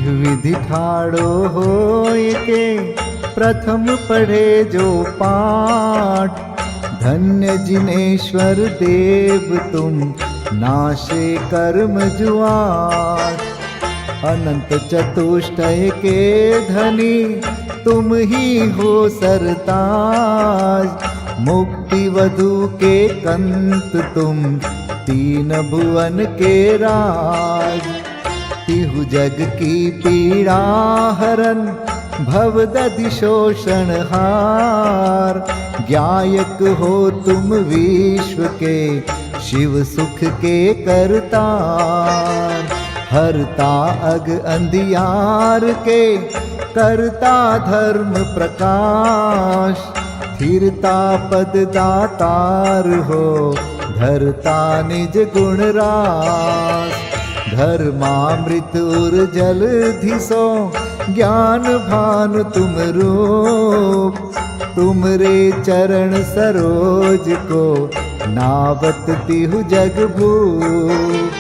विधि ठाड़ो होय के प्रथम पढ़े जो पाठ। धन्य जिनेश्वर देव तुम नाशे कर्म जुआट। अनंत चतुष्टय के धनी तुम ही हो सरताज। मुक्ति वधु के कंत तुम तीन भुवन के राज। तिहु जग की पीड़ा हरन भव दधि शोषण हार। ज्ञायक हो तुम विश्व के शिव सुख के करतार। हरता अग अंधियार के करता धर्म प्रकाश। स्थिरता पद दातार हो धरता निज गुण रास। धर्मामृत उर जल धिसो ज्ञान भानु तुम रूप। तुमरे चरण सरोज को नावत तिहु जग भूप।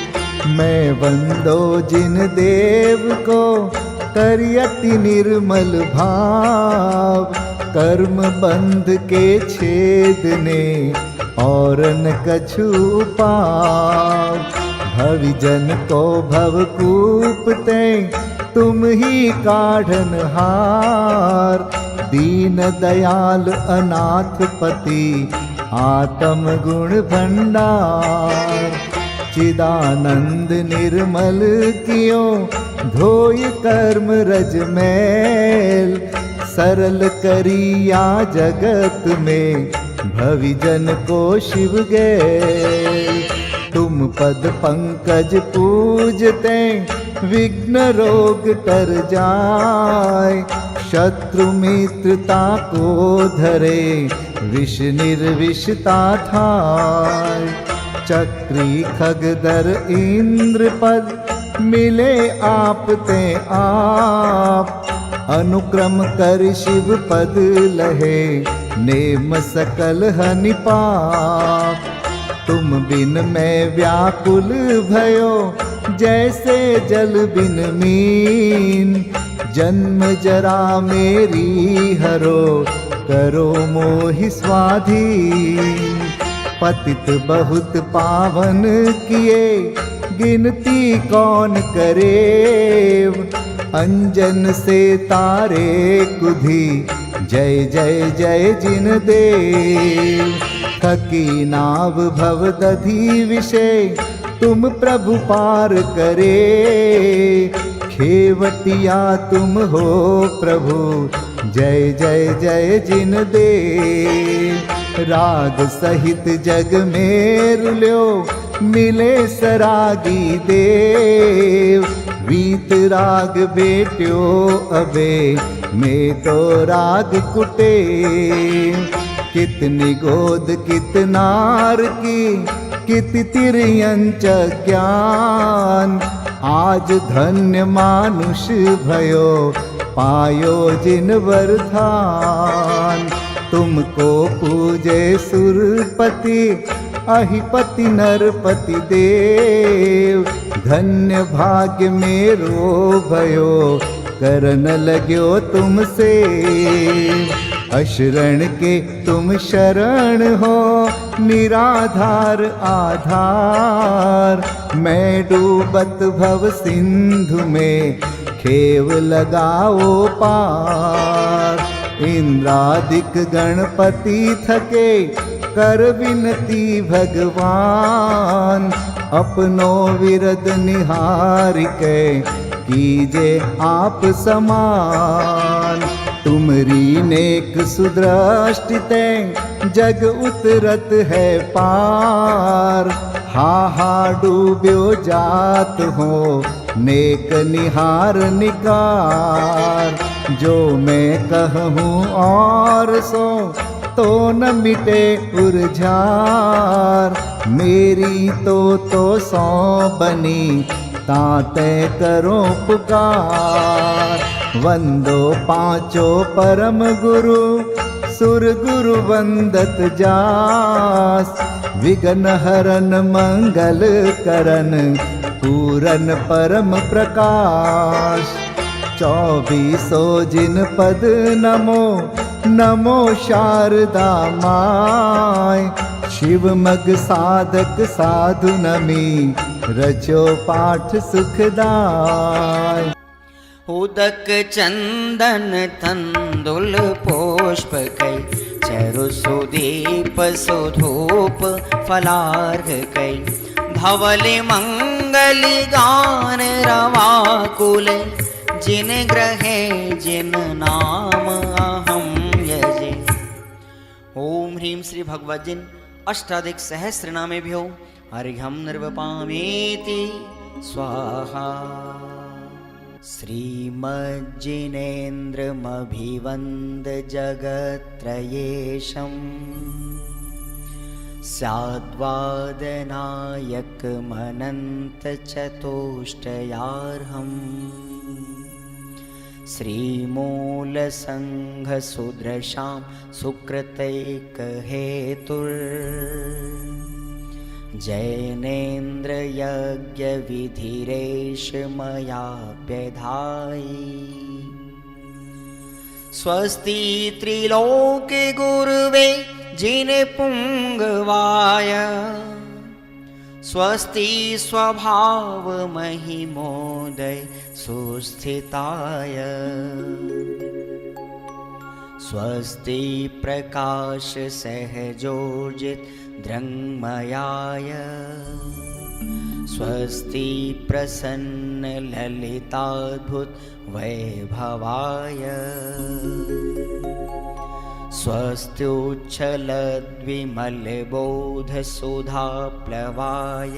मैं वंदो जिन देव को करियति निर्मल भाव। कर्म बंध के छेदने और न कछु पाव। भविजन को भवकूपते तुम ही काढ़न हार। दीन दयाल अनाथ पति आत्म गुण भंडार। चिदानंद निर्मल कियो धोय कर्म रज मैल। सरल करिया जगत में भविजन को शिव गैल। तुम पद पंकज पूजते विघ्न रोग तर जाय। शत्रु मित्रता को धरे विष निर्विषता थाय। चक्री खगदर इंद्र पद मिले आप ते आप। अनुक्रम कर शिव पद लहे नेम सकल हनि पाप। तुम बिन मैं व्याकुल भयो जैसे जल बिन मीन। जन्म जरा मेरी हरो करो मोहि स्वाधीन। पतित बहुत पावन किए गिनती कौन करे। अंजन से तारे कुधी जय जय जय जिन देव। थकी नाव भव दधि विषय तुम प्रभु पार करे। खेवटिया तुम हो प्रभु जय जय जय जिन देव। राग सहित जग में रुल्यो मिले सरागी देव। वीत राग बेट्यो अबे में तो राग कुटे। कितनी गोद कितनार की कित तिर्यंच ज्ञान। आज धन्य मानुष भयो पायो जिन वरदान। तुमको पूजे सुरपति अहिपति नरपति देव। धन्य भाग्य मेरो भयो करन लग्यो तुमसे। अशरण के तुम शरण हो निराधार आधार। मैं डूबत भव सिंधु में खेव लगाओ पार। इंद्रादिक गणपति थके कर विनती भगवान। अपनो विरद निहारिके कीजे आप समान। तुमरी नेक सुदृष्टिते जग उतरत है पार। हा हा डूब्यो जात हो नेक निहार निकार। जो मैं कहूँ और सो तो न मिटे उर्झार। मेरी तो सौ बनी ताते करो पुकार। वंदो पांचों परम गुरु सुर गुरु वंदत जास। विघ्न हरन मंगल करन पूरन परम प्रकाश। 24 जिन पद नमो नमो शारदा माय। शिव मग साधक साधु नमी रचो पाठ सुखदाय। उदक चंदन तंदुल पुष्प कै चरु सुदीप सुधूप फलार्घ कै। धवल मंगल गान रवाकुल जिन ग्रहे जिन नाम अहम यजे। ओम ह्रीं श्री भगवद्जिन अष्टाधिक सहस्र नामे भ्यो अर्घ्यं निर्वपामेति स्वाहा। श्रीमज्जिनेन्द्रमभिवन्द जगत्त्रयेशं स्याद्वादनायकमनन्तचतुष्टयार्हम्। श्रीमूलसङ्घसुदृशां सुकृतैकहेतुर् जैनेन्द्रयज्ञविधिरेष मयाप्यधायि। स्वस्ति त्रिलोके गुरुवे जिनपुङ्गवाय। स्वस्ति स्वभाव महिमोदय सुस्थिताय। स्वस्ति प्रकाश सहजोजित दृङ्मयाय। स्वस्ति प्रसन्न ललिताद्भुत वैभवाय। स्वस्त्युच्छलद्विमलबोधसुधाप्लवाय।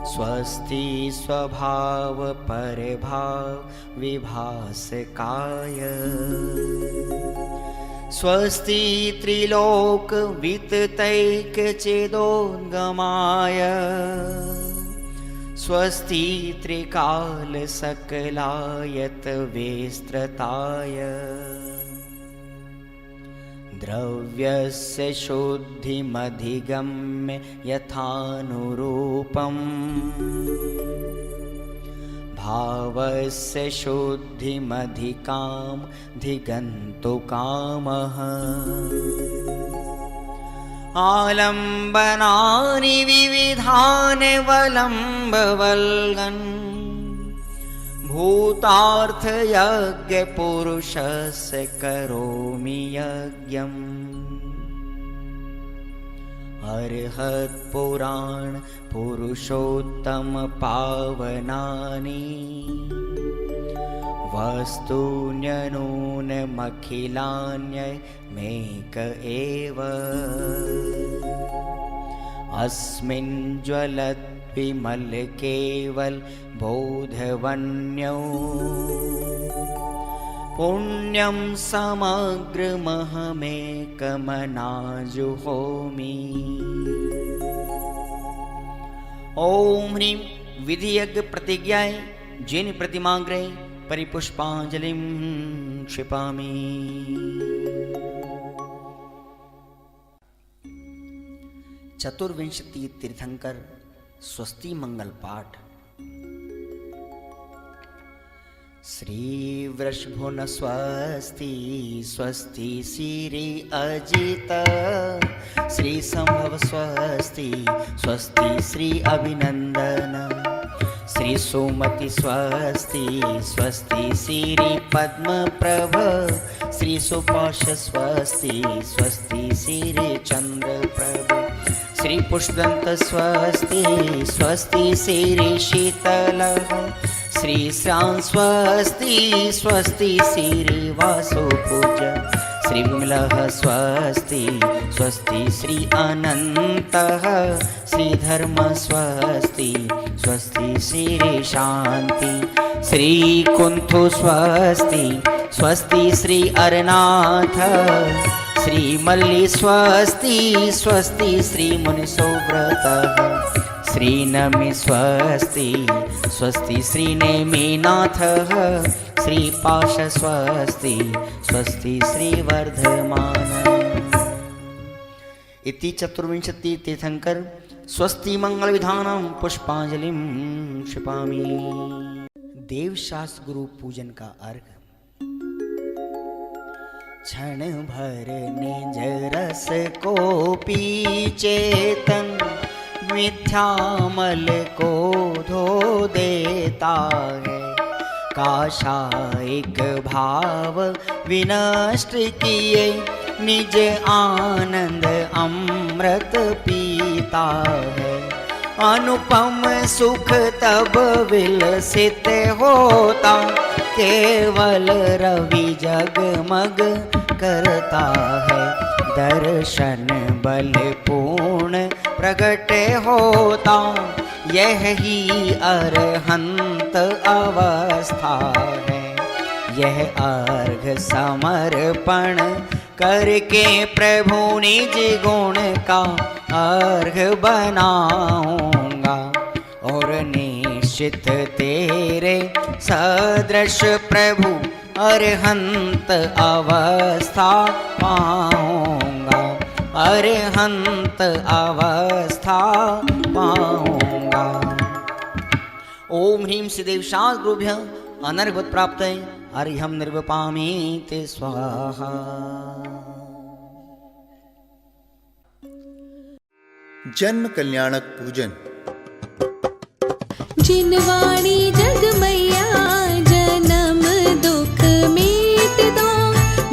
स्वस्ति स्वभाव परभाव विभासकाय। स्वस्ति त्रिलोक विततैकचिदोद्गमाय। स्वस्ति त्रिकाल सकलायत विस्तृताय। द्रव्यस्य शुद्धिमधिगम्य यथानुरूपम्। भावस्य शुद्धिमधिकाम् धिगन्तुकामः। आलम्बनानि विविधानि वलम्बवल्गन्। भूतार्थयज्ञपुरुषस्य करोमि यज्ञम्। अर्हत्पुराण पुरुषोत्तम पावनानि। वस्तून्यनूनमखिलान्यमेक एव। अस्मिन् ज्वलत् विमल केवल बोधवन्यो। पुण्यं समग्रमहमेकमनाजुहोमि। ओम ह्रीं विधियज्ञ प्रतिज्ञाय जिन प्रतिमाग्रे परिपुष्पांजलिं क्षिपामि। चतुर्विंशति तीर्थंकर स्वस्ति मंगल पाठ। श्री वृषभुन स्वस्ति स्वस्ति श्री अजित। श्री संभव स्वस्ति स्वस्ति श्री अभिनंदन। श्री सुमति स्वस्ति स्वस्ति श्री पद्म प्रभ। श्री सुपाश स्वस्ति स्वस्ति श्री चंद्र प्रभ। श्री पुष्पदंत स्वस्ति स्वस्ति श्री शीतल। श्री श्याम स्वस्ति स्वस्ति श्री वासुपूज। श्री विमलः स्वस्ति स्वस्ति श्री अनन्तः। श्री धर्म स्वस्ति स्वस्ति श्री शांति। श्री कुंथु स्वस्ति स्वस्ति श्री अरनाथ। श्री मल्ली स्वस्ति स्वस्ति श्री मुनिसुव्रतः। श्री नमि स्वस्ति स्वस्ति श्री नेमिनाथः। श्री पाश स्वस्ति स्वस्ति श्री वर्धमान। इति चतुर्विंशति तीर्थंकर स्वस्ति मंगल विधानं पुष्पांजलिं क्षिपामि। देवशास्त्र गुरु पूजन का अर्घ। क्षण भर निज रस को पी चेतन, मिथ्यामल को धो देता है। काशायिक भाव विनष्ट किए, निज आनंद अमृत पीता है। अनुपम सुख तब विलसित होता, केवल रवि जगमग करता है। दर्शन बल पूर्ण प्रगट होता, यह ही अरहंत अवस्था है। यह अर्घ समर्पण करके प्रभु निज गुण का अर्घ बनाऊंगा, और निश्चित तेरे सदृश प्रभु अरहंत अवस्था पाऊंगा, अरहंत अवस्था पाऊंगा। ओम ह्रीं श्रीदेव शास्त्र गुरुभ्यः अनर्घवत् प्राप्तये अर्घ्यं निर्वपामि ते स्वाहा। जन्म कल्याणक पूजन। जिनवाणी जग मैया जन्म दुख मीट दो,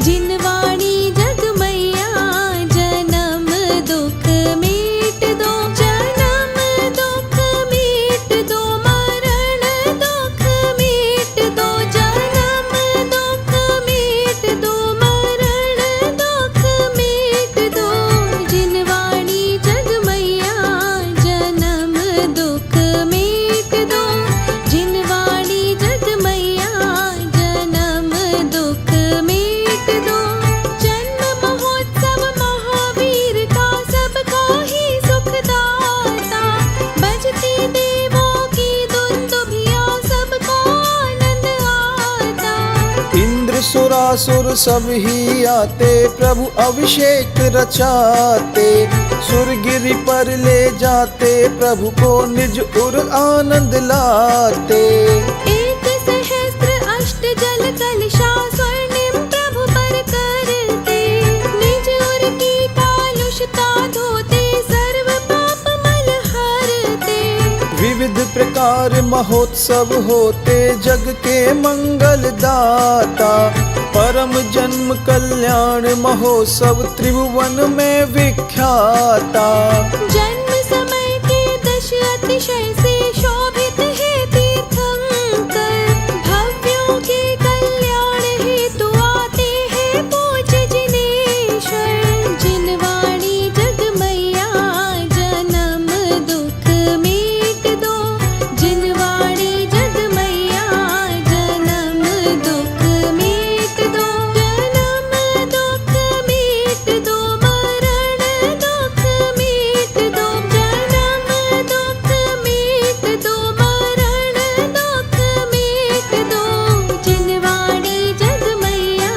जिनवाणी जग मैया जन्म दुख मीट दो, जन्म दुख मीट दो, मरण दुख मीट दो, जन्म दुख मीट दो, मरण दुख मीट दो। जिनवाणी जग मैया जन्म दुख मीट दो, जिनवाणी जग मैया जन्म दुख मीट दो। जन्म महोत्सव महावीर का सबका ही सुखदाता, बजती देवों की दुंदुभिया सबको आनंद आता। इंद्र सुरासुर सब ही आते, प्रभु अभिषेक रचाते। सुरगिरि पर ले जाते, प्रभु को निज उर आनंद लाते। एक सहस्त्र अष्ट जल कलशा स्वर्णिम प्रभु पर करते, निज उर की कालुषता धोते, सर्व पाप मल हरते। विविध प्रकार महोत्सव होते, जग के मंगल दाता। परम जन्म कल्याण महोत्सव त्रिभुवन में विख्याता। जन्म समय के दश अतिशय से शोभित है तीर्थंकर, भव्यों के कल्याण हेतु आते हैं पूज्य जिनेश्वर। जिनवाणी जग मैया जन्म दुख मीट दो, जिनवाणी जग मैया जन्म दुख मीट दो, जन्म दुख मीट दो, मरण दुख मीट दो, जन्म दुख मीट दो, मरण दुख मीट दो। जिनवाणी जग मैया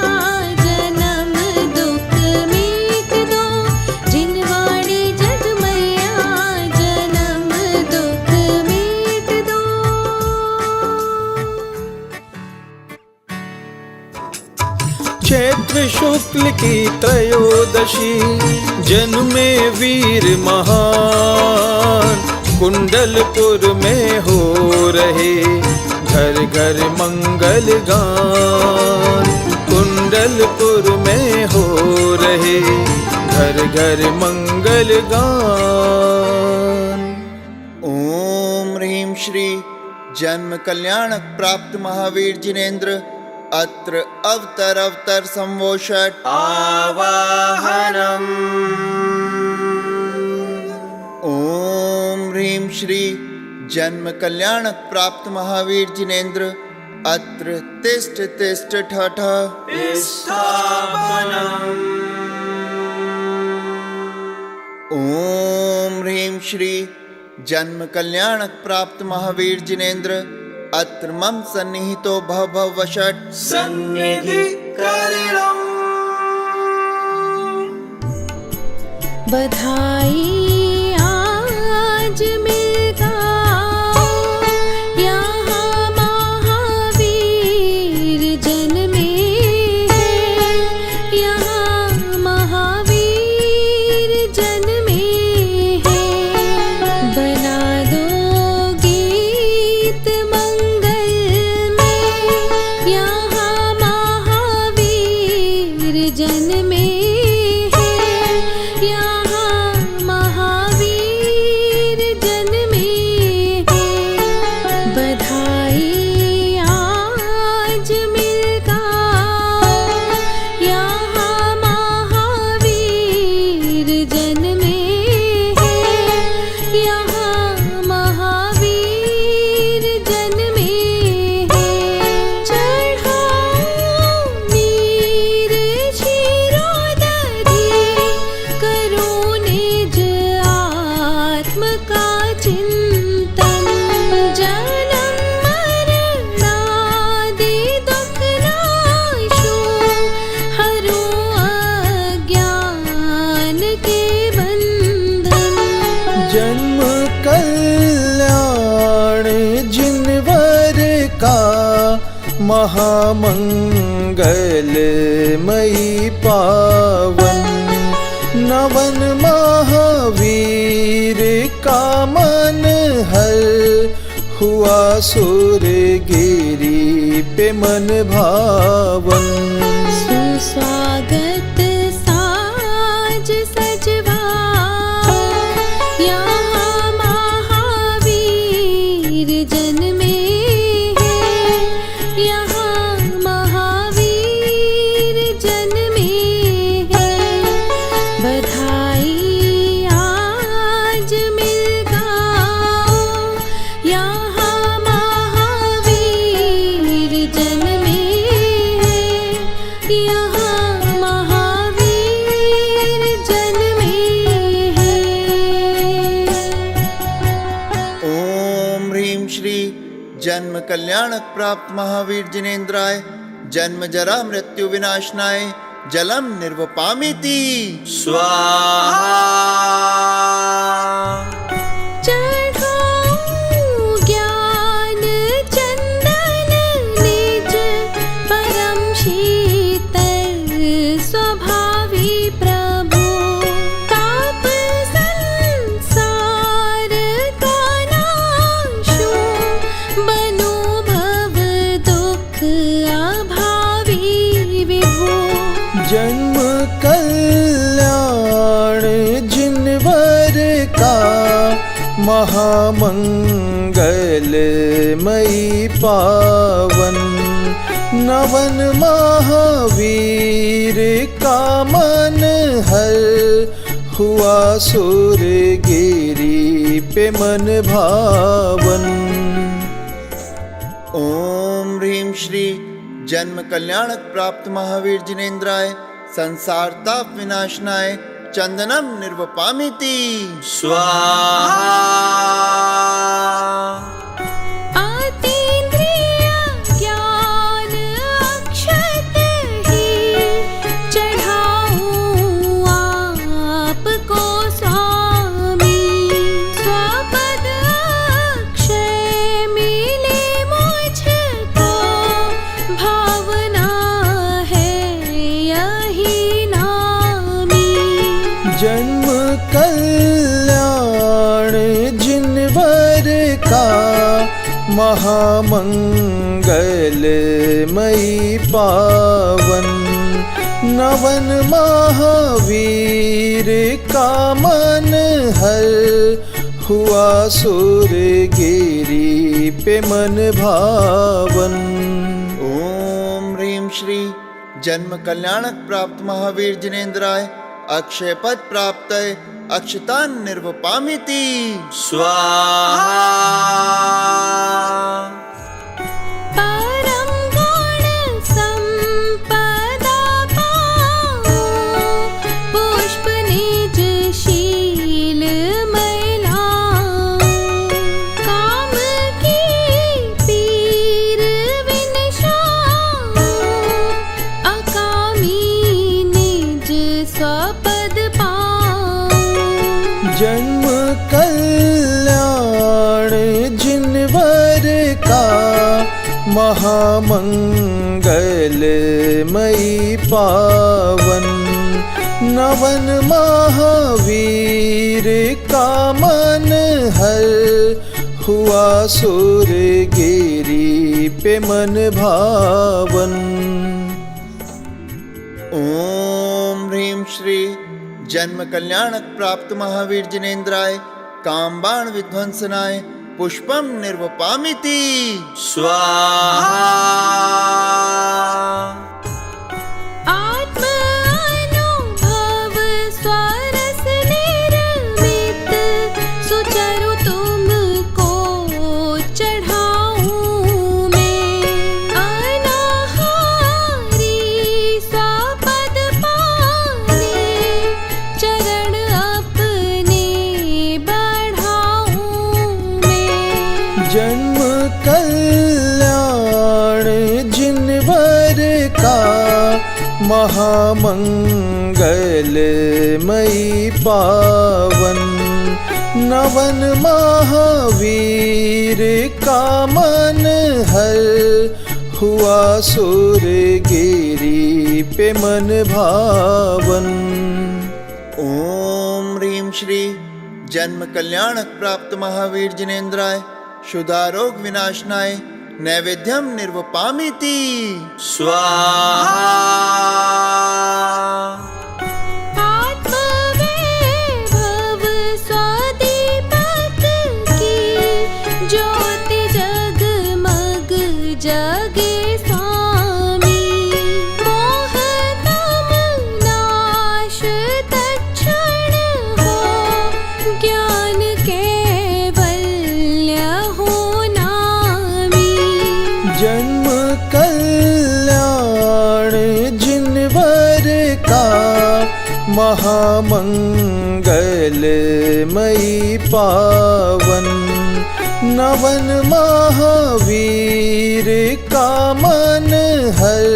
जन्म दुख मीट दो, जिनवाणी जग मैया जन्म दुख मीट दो। चैत्र शुक्ल की त्रयोदशी जन्मे वीर महान। कुंडलपुर में हो रहे घर घर मंगल गान। कुंडलपुर में हो रहे घर घर मंगल गान। ओम ह्रीं श्री जन्म कल्याणक प्राप्त महावीर जिनेन्द्र अत्र अवतर संवोषट आवाहनम्। ओम ह्रीं श्री जन्म कल्याणक प्राप्त महावीर जिनेन्द्र अत्र तिष्ठ तिष्ठ ठठ स्थापनम्। ओम ह्रीं श्री जन्म कल्याणक प्राप्त महावीर जिनेन्द्र अत्र मम सन्निहितो भव भव वषट् सन्निधि करिणम्। बधाई आज मिल गाओ, यहाँ महावीर जन्मे हैं, यहाँ महावीर जन्मे हैं। बधाई आज मिलगा, यहाँ महावीर जन्मे हैं, यहाँ महावीर जन्मे हैं। चढ़ाओ नीर क्षीरोदधि, करो निज आत्म का चिंतन। जन्म मरणादि दुख नाशो, हरो अज्ञान के बंधन। जन्म कल्याण जिनवर का, महामंगलमयी पावन। नवन महावीर का मन हर, हुआ सुरगिरी पे मन भावन। सुस्वागत साज सजवा, यहाँ महावीर जन्मे हैं, यहाँ महावीर जन्मे हैं। बधाई आज मिलगा, यहाँ महावीर जन्मे हैं, यहाँ महावीर जन्मे हैं। ओम ह्रीं श्री जन्म कल्याणक प्राप्त महावीर जिनेन्द्राय, जन्म जरा मृत्यु विनाशनाय, जलम निर्वपामिति स्वाहा। चढ़ाओ ज्ञान चंदन निज, परम शीतल स्वभावी प्रभु। ताप संसार का नाशो, बनो भव दुख अभावी विभो। जन्म कल्याण जिनवर का, महामंगलमयी पावन। नवन महावीर का मन हर, हुआ सुरगिरी पे मन भावन। ओम ह्रीं श्री जन्म कल्याणक प्राप्त महावीर जिनेन्द्राय, संसार ताप विनाशनाय, चंदनम निर्वपामिति स्वाहा। अतीन्द्रिय ज्ञान अक्षत ही, चढ़ाऊं आपको स्वामी। स्वपद अक्षय मिले मुझको, भावना है यही नामी। जन्म कल्याण जिनवर का, महामंगलमयी पावन। नवन महावीर का मन हर, हुआ सुरगिरी पे मन भावन। ओम ह्रीं श्री जन्म कल्याणक प्राप्त महावीर जिनेन्द्राय, अक्षय पद प्राप्त अक्षतान निर्वपामिति स्वाहा। परम गुण संपदा पाओ, पुष्प निज शील मैलाओ। काम की पीर विनशाओ, अकामी निज स्वपद पाओ। जन्म कल्याण जिनवर का, महामंगलमयी पावन। नवन महावीर का मन हर, हुआ सुरगिरी पे मन भावन। ओम ह्रीं श्री जन्म कल्याणक प्राप्त महावीर जिनेन्द्राय कामबाण विध्वंसनाय पुष्पम निर्वपामिति स्वाहा। आत्मानुभव स्वरस निर्मित सुचरु तुमको चढ़ाऊं मैं। अनाहारी स्वापद पाने चरण अपने बढ़ाऊं मैं। जन्म कल्याण जिनवर का महामंगलमयी पावन नवन महावीर का मन हर हुआ सुरगिरी पे मन भावन। ओम ह्रीं श्री जन्म कल्याणक प्राप्त महावीर जिनेन्द्राय शुद्धारोग विनाशनाय नैवेद्यम निर्वपामिति स्वाहा। आत्मवैभव स्वदीपक की ज्योति जगमग जगे स्वामी। मोह तम नाश तत्क्षण हो ज्ञान कैवल्य हो नामी। जन्म कल्याण जिनवर का महामंगलमयी पावन नवन महावीर का मन हर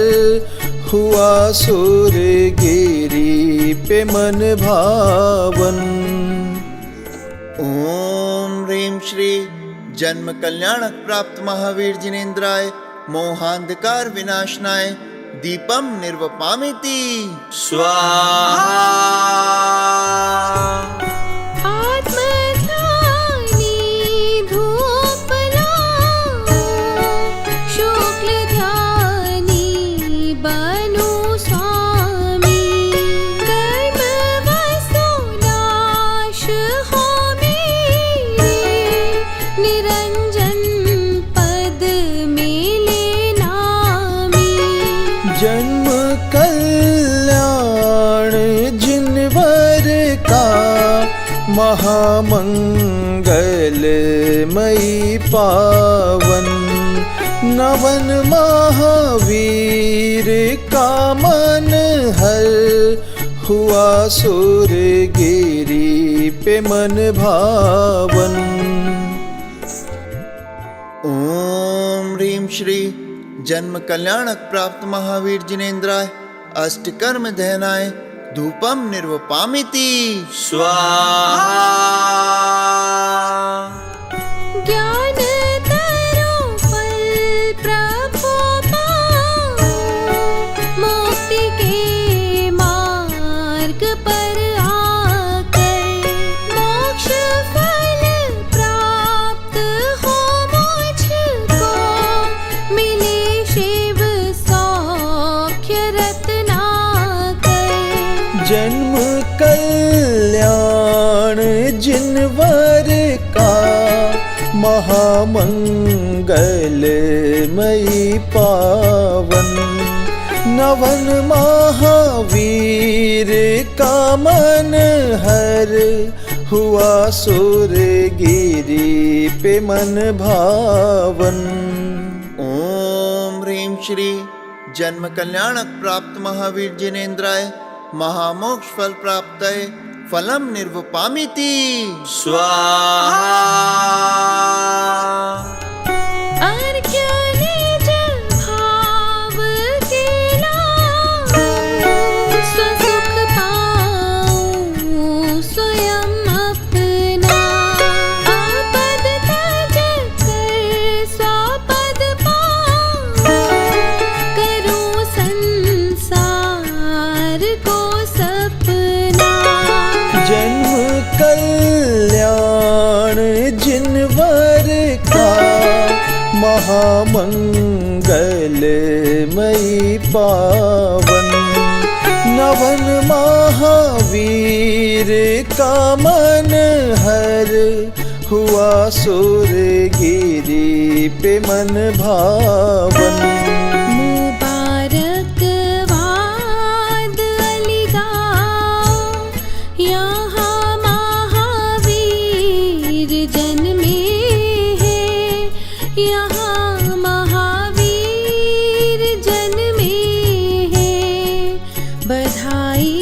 हुआ सुरगिरी पे मन भावन। ओम ह्रीं श्री जन्म कल्याणक प्राप्त महावीर जिनेन्द्राय मोहांधकार विनाशनाय दीपम निर्वपामिति स्वाहा। आत्मज्ञानी धूप लाओ शुक्ल ध्यानी बनो स्वामी। कर्म वसु नाश हो मेरे निरंजन पद मिले नामी। जन्म कल्याण जिनवर का महामंगलमयी पावन नवन महावीर का मन हर हुआ सुरगिरी पे मन भावन। ओम ह्रीं श्री जन्म कल्याणक प्राप्त महावीर जिनेन्द्राय अष्टकर्म ध्यानाय धूपम निर्वपामिति स्वाहा। ज्ञान तरो फल प्रभु पाओ मुक्ति के मार्ग पर आकर। मोक्ष फल प्राप्त हो मुझको मिले शिव सौख्य रत्नाकर। जन्म कल्याण जिनवर का महामंगलमयी पावन नवन महावीर का मन हर हुआ सुरगिरी पे मन भावन। ओम ह्रीं श्री जन्म कल्याणक प्राप्त महावीर जिनेन्द्राय महामोक्ष फल प्राप्तये फलम निर्वपामिति स्वाहा। अर्घ्य निज भाव के लाओ स्वसुख पाऊं स्वयं अपना। आपद तज कर स्वापद पाऊं करूं संसार को सपना। जन्म कल्याण जिनवर का महामंगलमयी पावन नवन महावीर का मन हर हुआ सुरगिरी पे मन भावन। मुबारकबाद अली गाओ, यहाँ महावीर जन्मे हैं, यहाँ महावीर जन्मे हैं। बधाई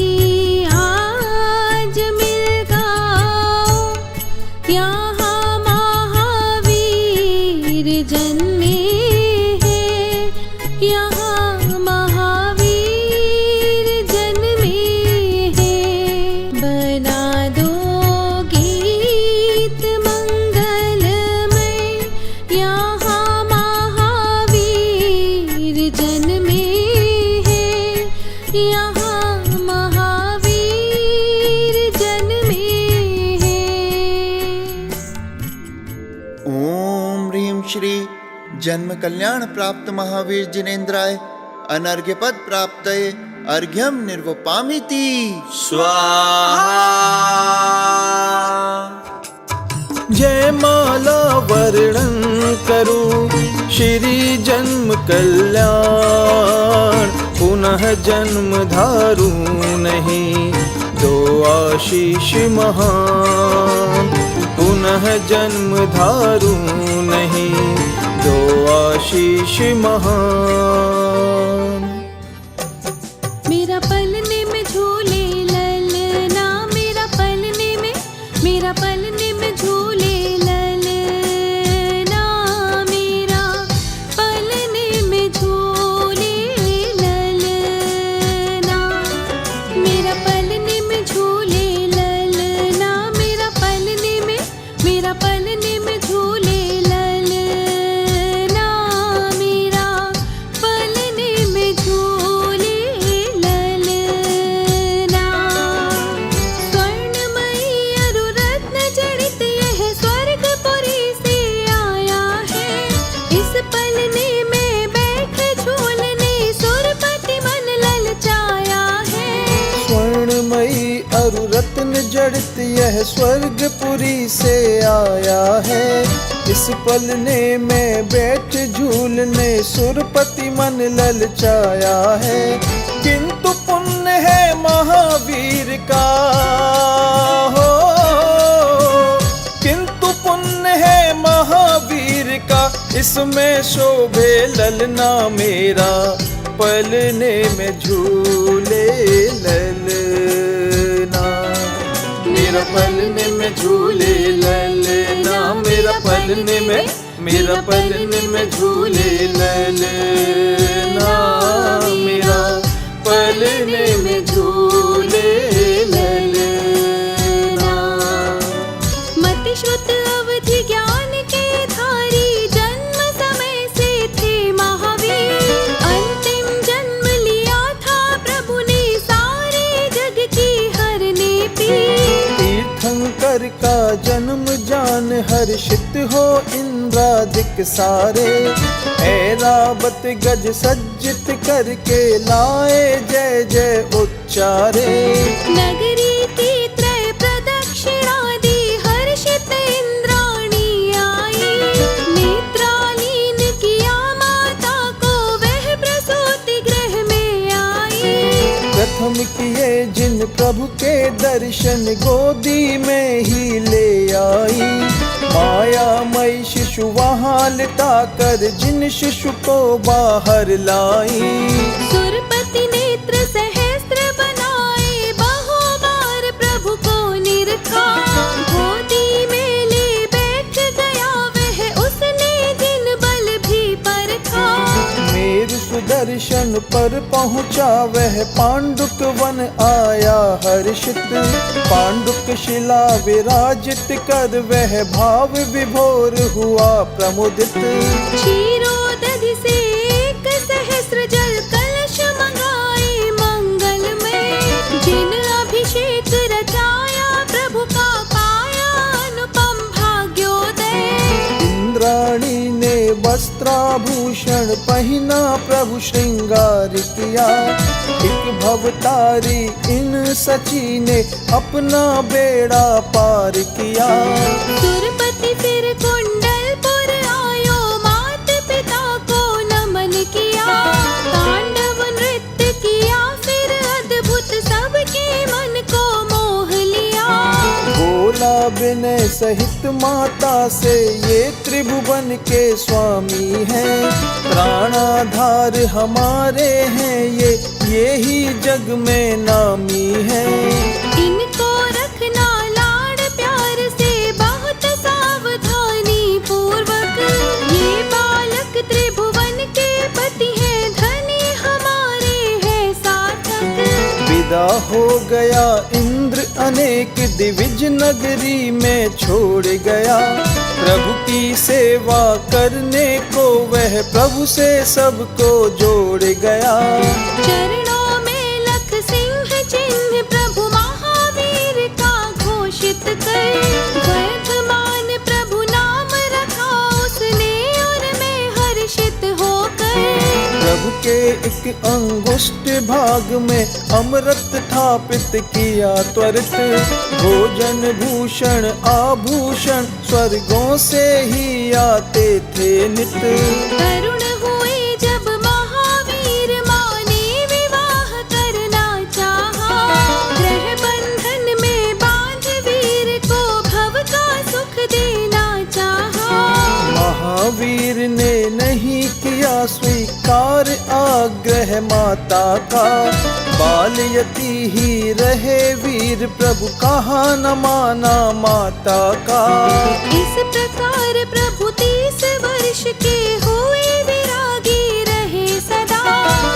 आज मिल गाओ, यहाँ महावीर जन्मे हैं, यहाँ महावीर जन्मे हैं। बना दो गीत मंगलमय, यहाँ महावीर जन्मे हैं, यहाँ महावीर जन्मे हैं। ओम ह्रीं श्री जन्म कल्याण प्राप्त महावीर जिनेन्द्राय अनर्घ्य पद प्राप्तये अर्घ्यम निर्वपामीति स्वाहा। जय माला वर्णन करूं श्री जन्म कल्याण, पुनः जन्म धारूं नहीं दो आशीष महान। पुनः जन्म धारूं नहीं दो आशीष महान। मेरा पलने में झूले ललना, मेरा पलने में, मेरा पलने में झूले ललना, मेरा पलने में झूले ललना, मेरा पलने में झूले ललना, मेरा पलने में, मेरा पलने में झूले ललना, मेरा पलने में झूले ललना। स्वर्णमयी अरुरत्न जड़ित यह स्वर्गपुरी से आया है, इस पलने में बैठे झूलने सुरपति मन ललचाया है। स्वर्णमयी अरुरत्न जड़ित यह स्वर्गपुरी से आया है, इस पलने में बैठ झूलने सुरपति मन ललचाया है। किंतु पुण्य है महावीर का हो, किंतु पुण्य है महावीर का, इसमें शोभे ललना मेरा, पलने में झूले ललना। मेरा पलने में झूले ललना, मेरा पलने में, मेरा पलने में झूले ललना, मेरा पलने में झूले ललना। मति श्रुत अवधि ज्ञान के धारी, जन्म समय से थे महावीर। अंतिम जन्म लिया था प्रभु ने, सारे जग की हरने पीर। तीर्थंकर का जन्म जान हर्षित हो इंद्रादिक सारे, ऐरावत गज सज्जित करके लाए जय जय उच्चारे। नगरी की त्रय प्रदक्षिणा दी, हर्षित इंद्राणी आई। नेत्रालीन किया माता को, वह प्रसूति गृह में आई। प्रथम किए जिन प्रभु के दर्शन, गोदी में ही ले आई। मायामयी शिशु वहाँ लिटा कर जिन शिशु को बाहर लाई। सुरपति नेत्र सहस्त्र बनाए, बहुबार प्रभु को निरखा। गोदी में ले बैठ गया वह, उसने जिन बल भी परखा। मेरु सुदर्शन पर पहुँचा वह, पांडुक वन आया हर्षित। पांडुक शिला विराजित कर वह, भाव विभोर हुआ प्रमुदित। क्षीरोदधि से एक सहस्त्र जल कलश मंगाए मंगल में। जिन अभिषेक रचाया प्रभु का, पाया अनुपम भाग्योदय। इंद्राणी ने वस्त्राभूषण भूषण पहिना प्रभु श्रृंगार किया। एक भवतारी इन सची ने अपना बेड़ा पार किया। सुरपति फिर कुंडलपुर आयो, मात पिता को नमन किया। तांडव नृत्य किया फिर अद्भुत, सबके मन को मोह लिया। बोला विनय सहित माता से, ये त्रिभुवन के स्वामी हैं। प्राणाधार हमारे हैं ये ही जग में नामी हैं। इनको रखना लाड़ प्यार से, बहुत सावधानी पूर्वक। ये बालक त्रिभुवन के पति हैं, धनी हमारे हैं सार्थक। विदा हो गया इंद्र अनेक दिविज नगरी में छोड़ गया। प्रभु की सेवा करने को वह प्रभु से सबको जोड़ गया। चरणों में लख सिंह चिन्ह, प्रभु महावीर का घोषित कर। वर्धमान प्रभु नाम रखा उसने, और मैं हर्षित होकर। प्रभु के एक अंगुष्ठ भाग में अमृत स्थापित किया त्वरित। भोजन भूषण आभूषण स्वर्गों से ही आते थे नित। तरुण हुए जब महावीर, माँ ने विवाह करना चाहा। ग्रह बंधन में बांध वीर को, भव का सुख देना चाहा। महावीर ने नहीं किया स्वीकार आग्रह माता का। बालयती ही रहे वीर, प्रभु कहा न माना माता का। इस प्रकार प्रभु 30 वर्ष के हुए, विरागी रहे सदा।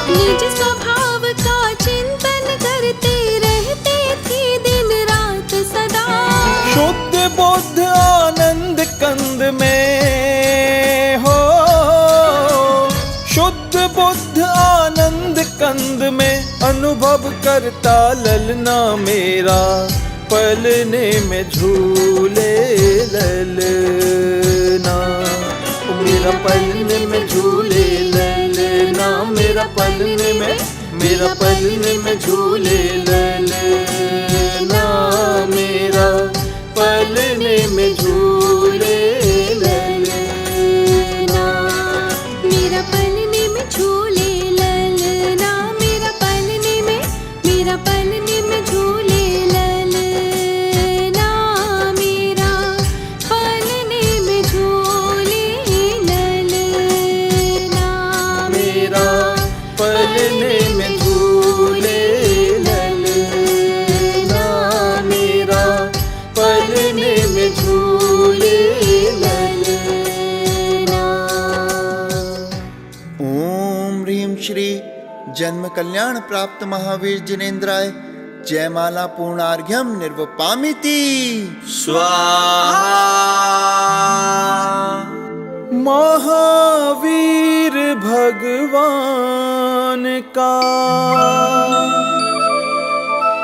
निज स्वभाव का चिंतन करते रहते थे दिन रात सदा। शुद्ध बुद्ध आनंद कंद में हो, शुद्ध बुद्ध आनंद कंद में अनुभव करता ललना मेरा। पलने में झूले ललना, मेरा पलने में झूले ललना। मेरा पलने में झूले ललना। मेरा पलने में झूले ललना। मेरा पलने में झूले ललना। मेरा पलने में झूले ललना। मेरा पलने में झूले ललना। मेरा पलने में झूले ललना। मेरा पलने में झूले ललना। ओम ह्रीं श्री जन्म कल्याण प्राप्त महावीर जिनेन्द्राय जयमाला पूर्णार्घ्यम निर्वपामिति स्वाहा। महावीर भगवान का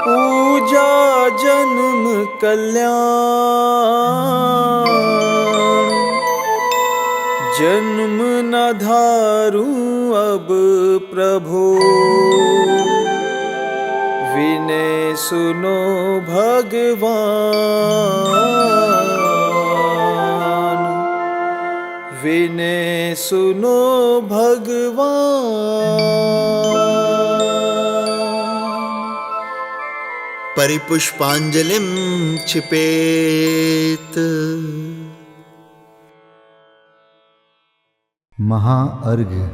पूजा जन्म कल्याण। जन्म न धारू अब प्रभु, विनय सुनो भगवान। विनय सुनो भगवान। परिपुष्पांजलिं क्षिपेत। महाअर्घ्य।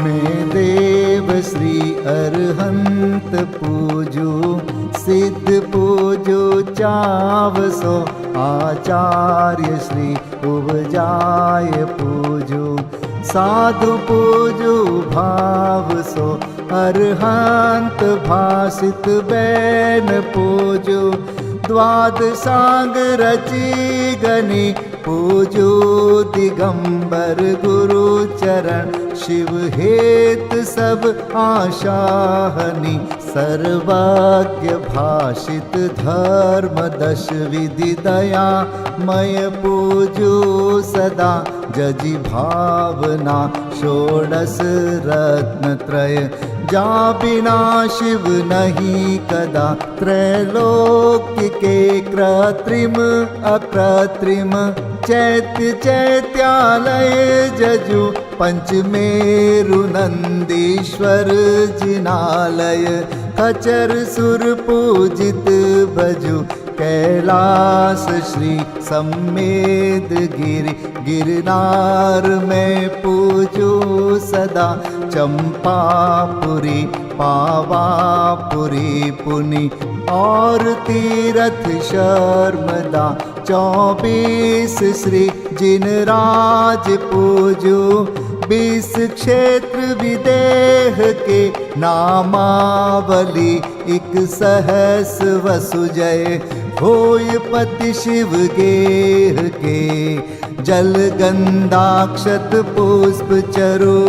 मैं देव श्री अरहंत पूजू, सिद्ध पूजू चावसो। आचार्य श्री उपजाय पूजू, साधु पूजू भाव सो। अरहंत भासित बैन पूजू, द्वादशांग रची गनी पूजो दिगंबर गुरु चरण, शिव हेत सब आशा हनि, सर्वज्ञ भाषित धर्म दश विधि दया, मय पूजो सदा जजि भावना, षोडश रत्न त्रय जा बिना शिव नहीं कदा, त्रैलोक्य के कृत्रिम अकृत्रिम, चैत्य चैत्यालय जजु, पंचमेरु नंदीश्वर जिनालय, खचर सुर पूजित भजु, कैलास श्री सम्मेद गिरि, गिरनार में पूजो सदा, चंपापुरी पावापुरी पुनि, और तीरथ शर्मदा, 24 श्री जिनराज पूजो, 20 क्षेत्र विदेह के नामावली, 1 सहस वसुजय, होय पति शिव गेह के, जल गंधाक्षत पुष्प चरो,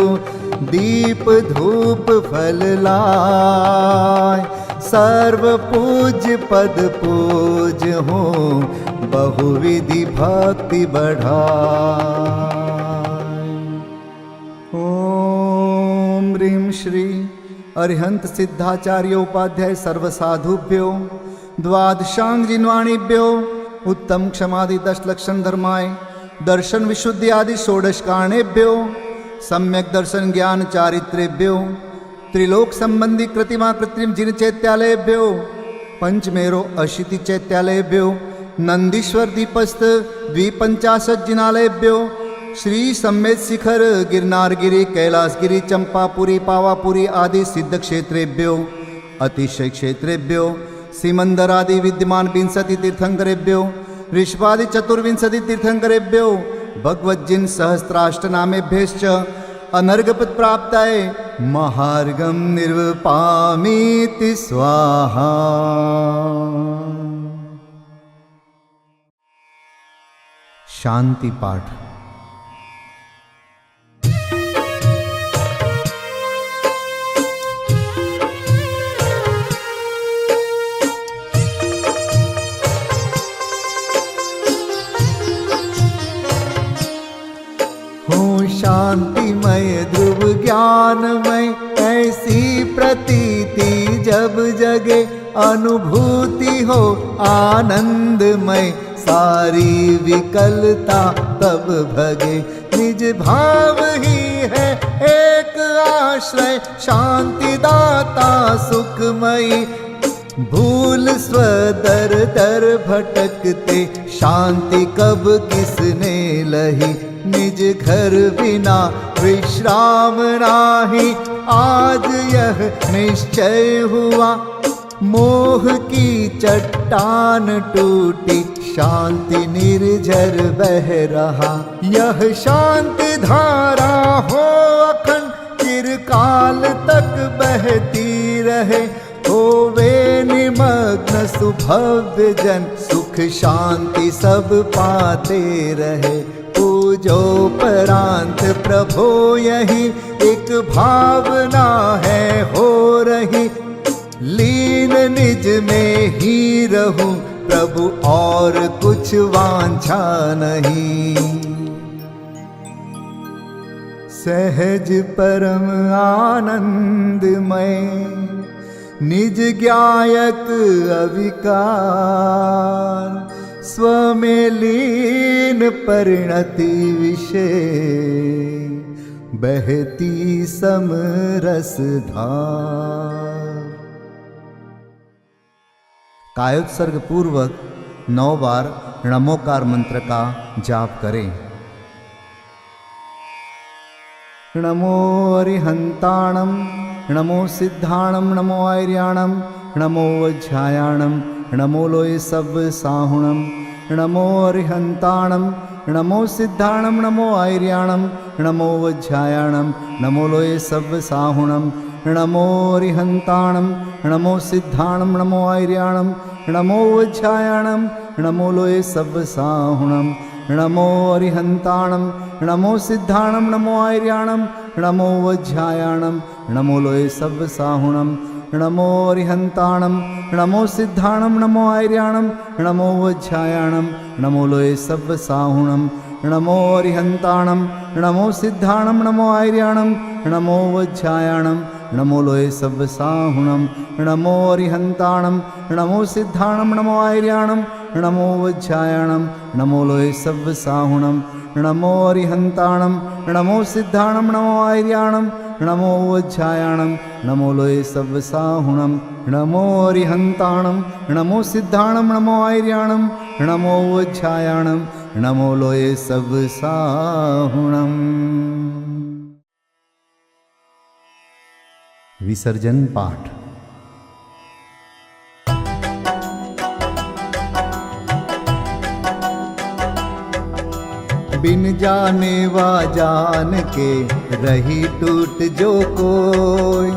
दीप धूप फल लाय, सर्व पूज्य पद पूज हो, बहुविधि भक्ति बढ़ाय। ओम ह्रीं श्री अरिहंत सिद्धाचार्य उपाध्याय सर्वसाधुभ्यो, द्वादशांग जिन्वाणीभ्यो, उत्तम क्षमादि 10 लक्षण धर्माय, दर्शन विशुद्धि आदि 16 कारणेभ्यो, सम्यक दर्शन ज्ञान चारित्रेभ्यो, त्रिलोक संबंधी कृतिमा कृत्रिम जिन चैत्यालयभ्यो, पंचमेरो अशीति चैत्यालयभ्यो, नंदीश्वर दीपस्थ 250 जिनालयभ्यो, श्री सम्मेद शिखर गिरनारगिरी कैलासगिरी चंपापुरी पावापुरी आदि सिद्ध क्षेत्रेभ्यो, अतिशय क्षेत्रेभ्यो, सीमंदर आदि विद्यमान 20 तीर्थंकरेभ्यो, ऋषभादि 24 तीर्थंकरेभ्यो, भगवज्जिन सहस्राष्टनामेभ्यश्च अनर्घपद प्राप्ताय, महार्गम निर्वपामीति स्वाहा। शांति पाठ। शांतिमय ध्रुव ज्ञानमय, ऐसी प्रतीति जब जगे, अनुभूति हो आनंदमय, सारी विकलता तब भगे, निज भाव ही है एक आश्रय, शांति दाता सुखमयी, भूल स्वदर दर भटकते, शांति कब किसने लही, निज घर बिना विश्राम नाही, आज यह निश्चय हुआ, मोह की चट्टान टूटी, शांति निर्झर बह रहा, यह शांति धारा हो अखंड, चिरकाल तक बहती रहे, होवे निमग्न सुभव्य जन, सुख शांति सब पाते रहे, पूजो परांत प्रभो यही, एक भावना है हो रही, लीन निज में ही रहूं प्रभु, और कुछ वांछा नहीं, सहज परम आनंदमय, निज ज्ञायक अविकार, स्वमें लीन परिणति विषय, बहती समरस धार। कायोत्सर्ग पूर्वक 9 बार नमोकार मंत्र का जाप करें। नमो अरिहंताणं, नमो सिद्धाणं, नमो आर्याणं, नमो वज्रायाणं, नमो लोय सव्व साहुणं, नमो अरिहंताणं, नमो सिद्धाणं, नमो आर्याणं, नमो वज्रायाणं, नमो लोय सव्व साहुणं, नमो अरिहंताणं, नमो सिद्धाणं, नमो आर्याणं, नमो वज्रायाणं, नमो लोय सव्व साहुणं, नमो अरिहंताणं नमो सिद्धाणं नमो आर्याणं नमो वज्रायाणं नमो लोये सव्वसाहुणं नमो अरिहंताणं नमो सिद्धाणं नमो आर्याणं नमो वज्रायाणं नमो लोये सव्वसाहुणं नमो अरिहंताणं नमो सिद्धाणं नमो आर्याणं नमो वज्रायाणं नमो लोये सव्वसाहुणं नमो अरिहंताणं नमो सिद्धाणं नमो आर्याणं नमो वज्रायाणं नमो लोये सव्वसाहुणं नमो अरिहंताणं नमो सिद्धाणं नमो आर्याणं नमो वज्रायाणं नमो लोये सव्वसाहुणं नमो अरिहंताणं नमो सिद्धाणं नमो आर्याणं नमो वज्रायाणं नमो लोये सव्वसाहुणम्। विसर्जन पाठ। बिन जाने वा जान के रही टूट जो कोई,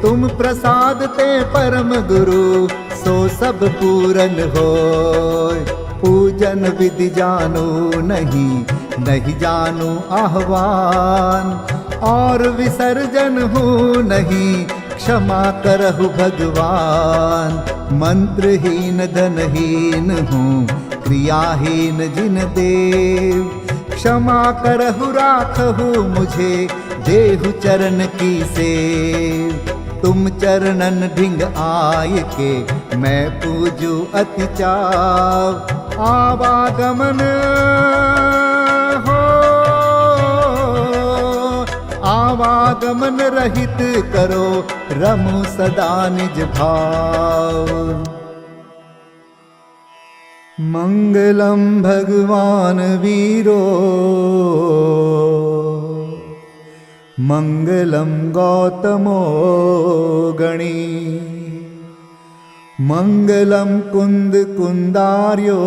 तुम प्रसाद ते परम गुरु सो सब पूरन होय। पूजन विधि जानो नहीं, नहीं जानो आह्वान, और विसर्जन हूँ नहीं, क्षमा करहु भगवान। मंत्रहीन धनहीन हूँ, क्रियाहीन जिन देव, क्षमा करहु राखहु मुझे, देहु चरण की सेव। तुम चरणन ढिंग आय के, मैं पूजू अति चाव। आवागमन हो, आवागमन रहित करो, रमु सदा निज भाव। मंगलम भगवान वीरो, मंगलम गौतमो गणी, मंगलम कुंद कुंदार्यो,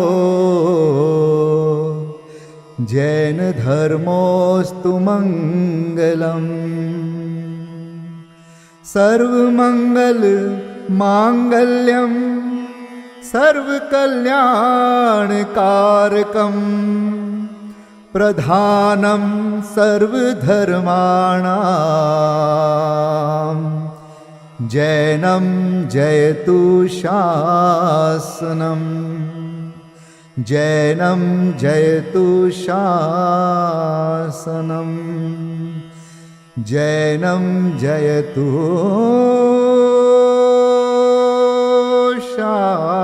जैन धर्मोस्तु मंगलम। सर्वमंगल मांगल्यम सर्वकल्याणकारकं, प्रधानं सर्वधर्माणां, जैनं जयतु शासनं, जैनं जयतु शासनं, जैनं जयतु शासनम्।